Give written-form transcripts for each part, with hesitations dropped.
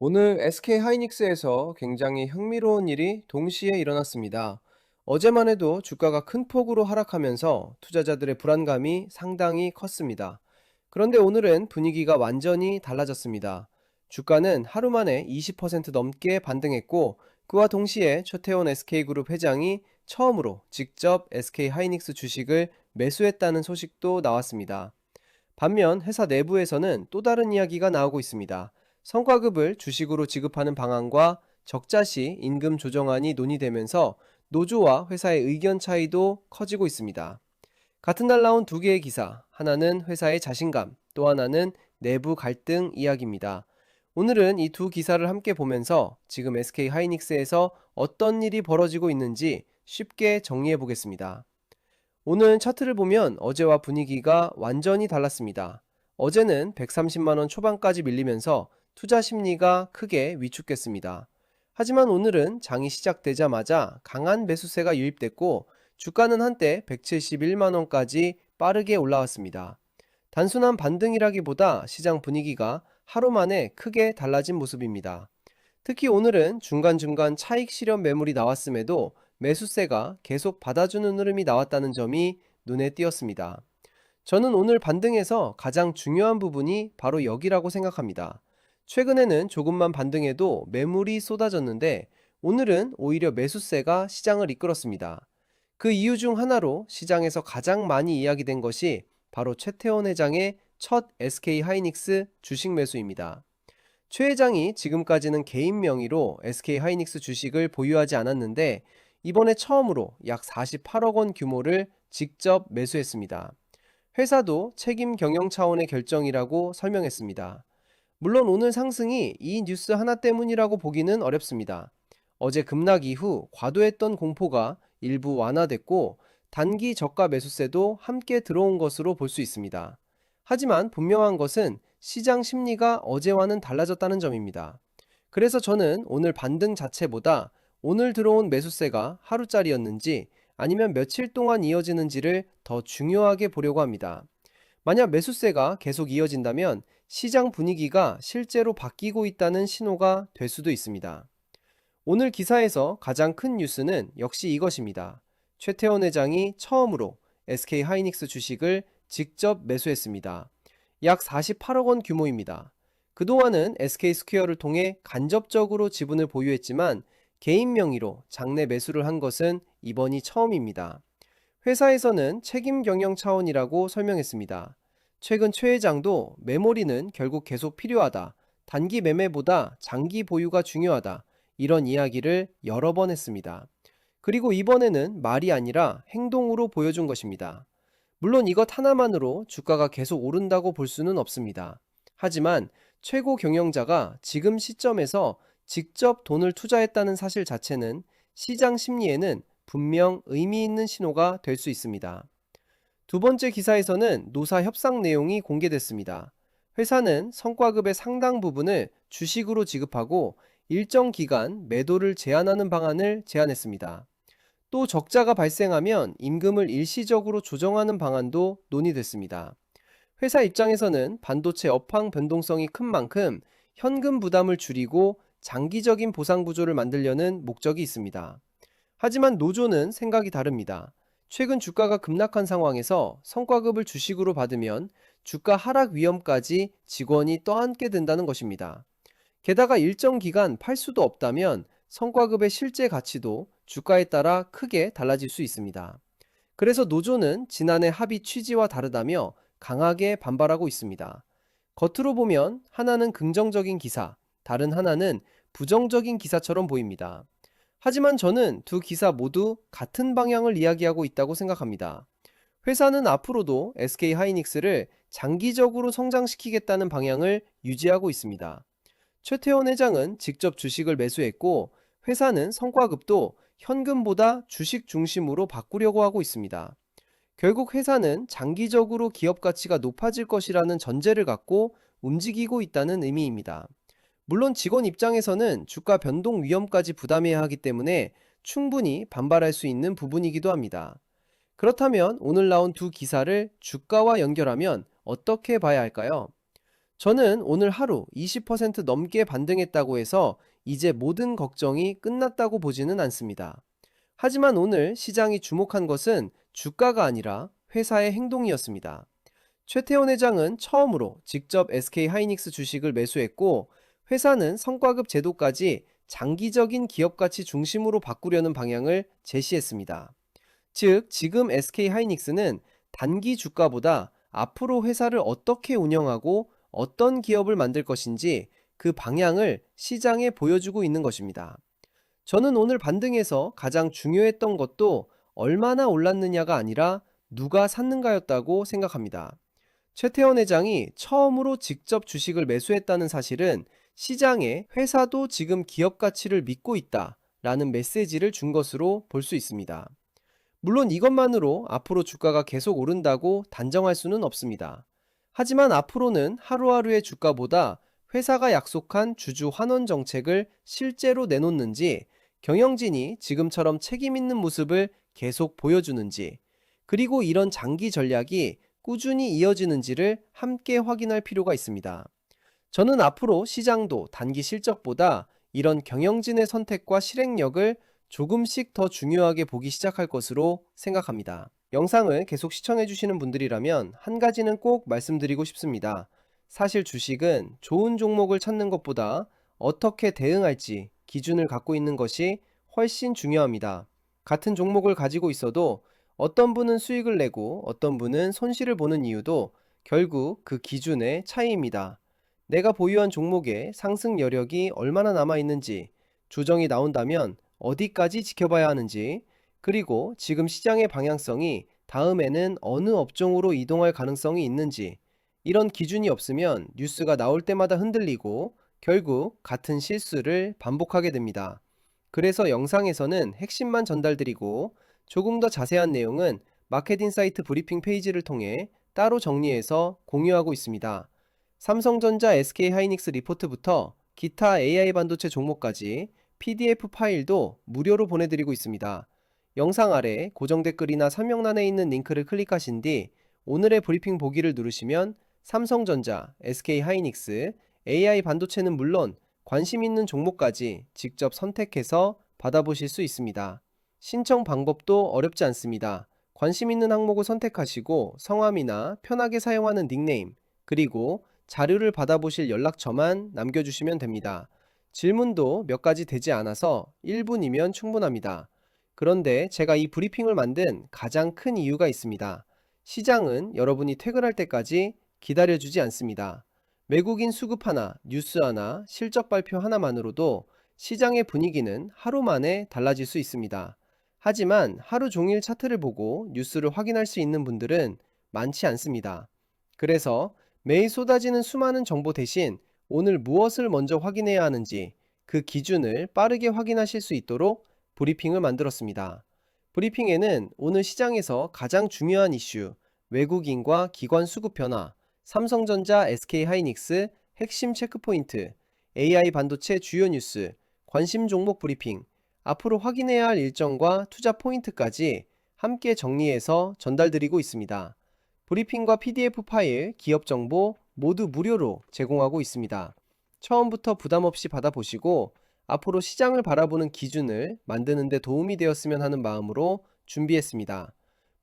오늘 SK 하이닉스에서 굉장히 흥미로운 일이 동시에 일어났습니다. 어제만 해도 주가가 큰 폭으로 하락하면서 투자자들의 불안감이 상당히 컸습니다. 그런데 오늘은 분위기가 완전히 달라졌습니다. 주가는 하루 만에 20% 넘게 반등했고, 그와 동시에 최태원 SK그룹 회장이 처음으로 직접 SK 하이닉스 주식을 매수했다는 소식도 나왔습니다. 반면 회사 내부에서는 또 다른 이야기가 나오고 있습니다. 성과급을 주식으로 지급하는 방안과 적자 시 임금 조정안이 논의되면서 노조와 회사의 의견 차이도 커지고 있습니다. 같은 날 나온 두 개의 기사, 하나는 회사의 자신감, 또 하나는 내부 갈등 이야기입니다. 오늘은 이 두 기사를 함께 보면서 지금 SK 하이닉스에서 어떤 일이 벌어지고 있는지 쉽게 정리해 보겠습니다. 오늘 차트를 보면 어제와 분위기가 완전히 달랐습니다. 어제는 130만원 초반까지 밀리면서 투자 심리가 크게 위축됐습니다. 하지만 오늘은 장이 시작되자마자 강한 매수세가 유입됐고, 주가는 한때 171만원까지 빠르게 올라왔습니다. 단순한 반등이라기보다 시장 분위기가 하루 만에 크게 달라진 모습입니다. 특히 오늘은 중간중간 차익 실현 매물이 나왔음에도 매수세가 계속 받아주는 흐름이 나왔다는 점이 눈에 띄었습니다. 저는 오늘 반등에서 가장 중요한 부분이 바로 여기라고 생각합니다. 최근에는 조금만 반등해도 매물이 쏟아졌는데, 오늘은 오히려 매수세가 시장을 이끌었습니다. 그 이유 중 하나로 시장에서 가장 많이 이야기된 것이 바로 최태원 회장의 첫 SK 하이닉스 주식 매수입니다. 최 회장이 지금까지는 개인 명의로 SK 하이닉스 주식을 보유하지 않았는데, 이번에 처음으로 약 48억 원 규모를 직접 매수했습니다. 회사도 책임 경영 차원의 결정이라고 설명했습니다. 물론 오늘 상승이 이 뉴스 하나 때문이라고 보기는 어렵습니다. 어제 급락 이후 과도했던 공포가 일부 완화됐고, 단기 저가 매수세도 함께 들어온 것으로 볼 수 있습니다. 하지만 분명한 것은 시장 심리가 어제와는 달라졌다는 점입니다. 그래서 저는 오늘 반등 자체보다 오늘 들어온 매수세가 하루짜리였는지 아니면 며칠 동안 이어지는지를 더 중요하게 보려고 합니다. 만약 매수세가 계속 이어진다면 시장 분위기가 실제로 바뀌고 있다는 신호가 될 수도 있습니다. 오늘 기사에서 가장 큰 뉴스는 역시 이것입니다. 최태원 회장이 처음으로 SK 하이닉스 주식을 직접 매수했습니다. 약 48억 원 규모입니다. 그동안은 SK 스퀘어를 통해 간접적으로 지분을 보유했지만, 개인 명의로 장내 매수를 한 것은 이번이 처음입니다. 회사에서는 책임 경영 차원이라고 설명했습니다. 최근 최 회장도 메모리는 결국 계속 필요하다, 단기 매매보다 장기 보유가 중요하다, 이런 이야기를 여러 번 했습니다. 그리고 이번에는 말이 아니라 행동으로 보여준 것입니다. 물론 이것 하나만으로 주가가 계속 오른다고 볼 수는 없습니다. 하지만 최고 경영자가 지금 시점에서 직접 돈을 투자했다는 사실 자체는 시장 심리에는 분명 의미 있는 신호가 될 수 있습니다. 두 번째 기사에서는 노사 협상 내용이 공개됐습니다. 회사는 성과급의 상당 부분을 주식으로 지급하고 일정 기간 매도를 제한하는 방안을 제안했습니다. 또 적자가 발생하면 임금을 일시적으로 조정하는 방안도 논의됐습니다. 회사 입장에서는 반도체 업황 변동성이 큰 만큼 현금 부담을 줄이고 장기적인 보상 구조를 만들려는 목적이 있습니다. 하지만 노조는 생각이 다릅니다. 최근 주가가 급락한 상황에서 성과급을 주식으로 받으면 주가 하락 위험까지 직원이 떠안게 된다는 것입니다. 게다가 일정 기간 팔 수도 없다면 성과급의 실제 가치도 주가에 따라 크게 달라질 수 있습니다. 그래서 노조는 지난해 합의 취지와 다르다며 강하게 반발하고 있습니다. 겉으로 보면 하나는 긍정적인 기사, 다른 하나는 부정적인 기사처럼 보입니다. 하지만 저는 두 기사 모두 같은 방향을 이야기하고 있다고 생각합니다. 회사는 앞으로도 SK 하이닉스를 장기적으로 성장시키겠다는 방향을 유지하고 있습니다. 최태원 회장은 직접 주식을 매수했고, 회사는 성과급도 현금보다 주식 중심으로 바꾸려고 하고 있습니다. 결국 회사는 장기적으로 기업 가치가 높아질 것이라는 전제를 갖고 움직이고 있다는 의미입니다. 물론 직원 입장에서는 주가 변동 위험까지 부담해야 하기 때문에 충분히 반발할 수 있는 부분이기도 합니다. 그렇다면 오늘 나온 두 기사를 주가와 연결하면 어떻게 봐야 할까요? 저는 오늘 하루 20% 넘게 반등했다고 해서 이제 모든 걱정이 끝났다고 보지는 않습니다. 하지만 오늘 시장이 주목한 것은 주가가 아니라 회사의 행동이었습니다. 최태원 회장은 처음으로 직접 SK 하이닉스 주식을 매수했고, 회사는 성과급 제도까지 장기적인 기업 가치 중심으로 바꾸려는 방향을 제시했습니다. 즉, 지금 SK 하이닉스는 단기 주가보다 앞으로 회사를 어떻게 운영하고 어떤 기업을 만들 것인지 그 방향을 시장에 보여주고 있는 것입니다. 저는 오늘 반등에서 가장 중요했던 것도 얼마나 올랐느냐가 아니라 누가 샀는가였다고 생각합니다. 최태원 회장이 처음으로 직접 주식을 매수했다는 사실은 시장에 회사도 지금 기업 가치를 믿고 있다라는 메시지를 준 것으로 볼 수 있습니다. 물론 이것만으로 앞으로 주가가 계속 오른다고 단정할 수는 없습니다. 하지만 앞으로는 하루하루의 주가보다 회사가 약속한 주주 환원 정책을 실제로 내놓는지, 경영진이 지금처럼 책임 있는 모습을 계속 보여주는지, 그리고 이런 장기 전략이 꾸준히 이어지는지를 함께 확인할 필요가 있습니다. 저는 앞으로 시장도 단기 실적보다 이런 경영진의 선택과 실행력을 조금씩 더 중요하게 보기 시작할 것으로 생각합니다. 영상을 계속 시청해주시는 분들이라면 한 가지는 꼭 말씀드리고 싶습니다. 사실 주식은 좋은 종목을 찾는 것보다 어떻게 대응할지 기준을 갖고 있는 것이 훨씬 중요합니다. 같은 종목을 가지고 있어도 어떤 분은 수익을 내고 어떤 분은 손실을 보는 이유도 결국 그 기준의 차이입니다. 내가 보유한 종목의 상승 여력이 얼마나 남아있는지, 조정이 나온다면 어디까지 지켜봐야 하는지, 그리고 지금 시장의 방향성이 다음에는 어느 업종으로 이동할 가능성이 있는지, 이런 기준이 없으면 뉴스가 나올 때마다 흔들리고 결국 같은 실수를 반복하게 됩니다. 그래서 영상에서는 핵심만 전달드리고 조금 더 자세한 내용은 마켓인사이트 브리핑 페이지를 통해 따로 정리해서 공유하고 있습니다. 삼성전자 SK하이닉스 리포트부터 기타 AI 반도체 종목까지 PDF 파일도 무료로 보내드리고 있습니다. 영상 아래 고정 댓글이나 설명란에 있는 링크를 클릭하신 뒤 오늘의 브리핑 보기를 누르시면 삼성전자, SK하이닉스, AI 반도체는 물론 관심 있는 종목까지 직접 선택해서 받아보실 수 있습니다. 신청 방법도 어렵지 않습니다. 관심 있는 항목을 선택하시고 성함이나 편하게 사용하는 닉네임, 그리고 자료를 받아보실 연락처만 남겨주시면 됩니다. 질문도 몇 가지 되지 않아서 1분이면 충분합니다. 그런데 제가 이 브리핑을 만든 가장 큰 이유가 있습니다. 시장은 여러분이 퇴근할 때까지 기다려주지 않습니다. 외국인 수급 하나, 뉴스 하나, 실적 발표 하나만으로도 시장의 분위기는 하루 만에 달라질 수 있습니다. 하지만 하루 종일 차트를 보고 뉴스를 확인할 수 있는 분들은 많지 않습니다. 그래서 매일 쏟아지는 수많은 정보 대신 오늘 무엇을 먼저 확인해야 하는지 그 기준을 빠르게 확인하실 수 있도록 브리핑을 만들었습니다. 브리핑에는 오늘 시장에서 가장 중요한 이슈, 외국인과 기관 수급 변화, 삼성전자, SK하이닉스 핵심 체크포인트, AI 반도체 주요 뉴스, 관심 종목 브리핑, 앞으로 확인해야 할 일정과 투자 포인트까지 함께 정리해서 전달드리고 있습니다. 브리핑과 PDF 파일, 기업 정보 모두 무료로 제공하고 있습니다. 처음부터 부담 없이 받아보시고 앞으로 시장을 바라보는 기준을 만드는 데 도움이 되었으면 하는 마음으로 준비했습니다.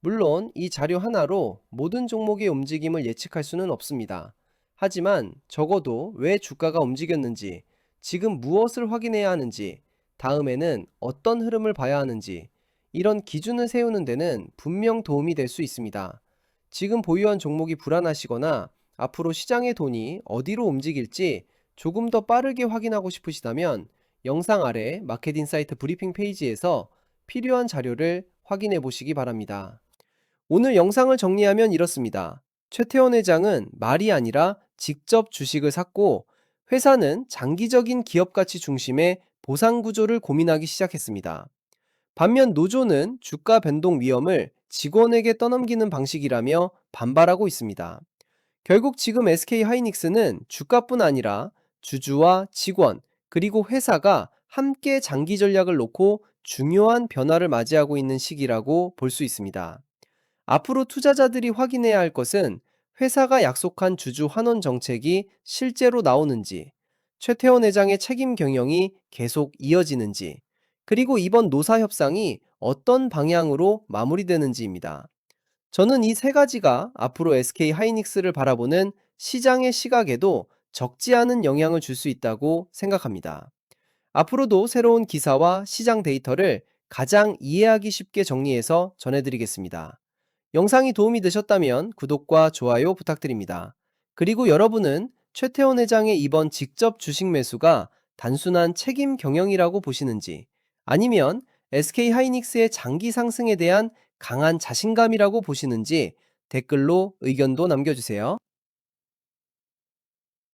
물론 이 자료 하나로 모든 종목의 움직임을 예측할 수는 없습니다. 하지만 적어도 왜 주가가 움직였는지, 지금 무엇을 확인해야 하는지, 다음에는 어떤 흐름을 봐야 하는지, 이런 기준을 세우는 데는 분명 도움이 될 수 있습니다. 지금 보유한 종목이 불안하시거나 앞으로 시장의 돈이 어디로 움직일지 조금 더 빠르게 확인하고 싶으시다면 영상 아래 마켓인사이트 브리핑 페이지에서 필요한 자료를 확인해 보시기 바랍니다. 오늘 영상을 정리하면 이렇습니다. 최태원 회장은 말이 아니라 직접 주식을 샀고, 회사는 장기적인 기업 가치 중심의 보상 구조를 고민하기 시작했습니다. 반면 노조는 주가 변동 위험을 직원에게 떠넘기는 방식이라며 반발하고 있습니다. 결국 지금 SK 하이닉스는 주가뿐 아니라 주주와 직원, 그리고 회사가 함께 장기 전략을 놓고 중요한 변화를 맞이하고 있는 시기라고 볼 수 있습니다. 앞으로 투자자들이 확인해야 할 것은 회사가 약속한 주주 환원 정책이 실제로 나오는지, 최태원 회장의 책임 경영이 계속 이어지는지, 그리고 이번 노사 협상이 어떤 방향으로 마무리되는지입니다. 저는 이 세 가지가 앞으로 SK 하이닉스를 바라보는 시장의 시각에도 적지 않은 영향을 줄 수 있다고 생각합니다. 앞으로도 새로운 기사와 시장 데이터를 가장 이해하기 쉽게 정리해서 전해드리겠습니다. 영상이 도움이 되셨다면 구독과 좋아요 부탁드립니다. 그리고 여러분은 최태원 회장의 이번 직접 주식 매수가 단순한 책임 경영이라고 보시는지, 아니면 SK 하이닉스의 장기 상승에 대한 강한 자신감이라고 보시는지 댓글로 의견도 남겨주세요.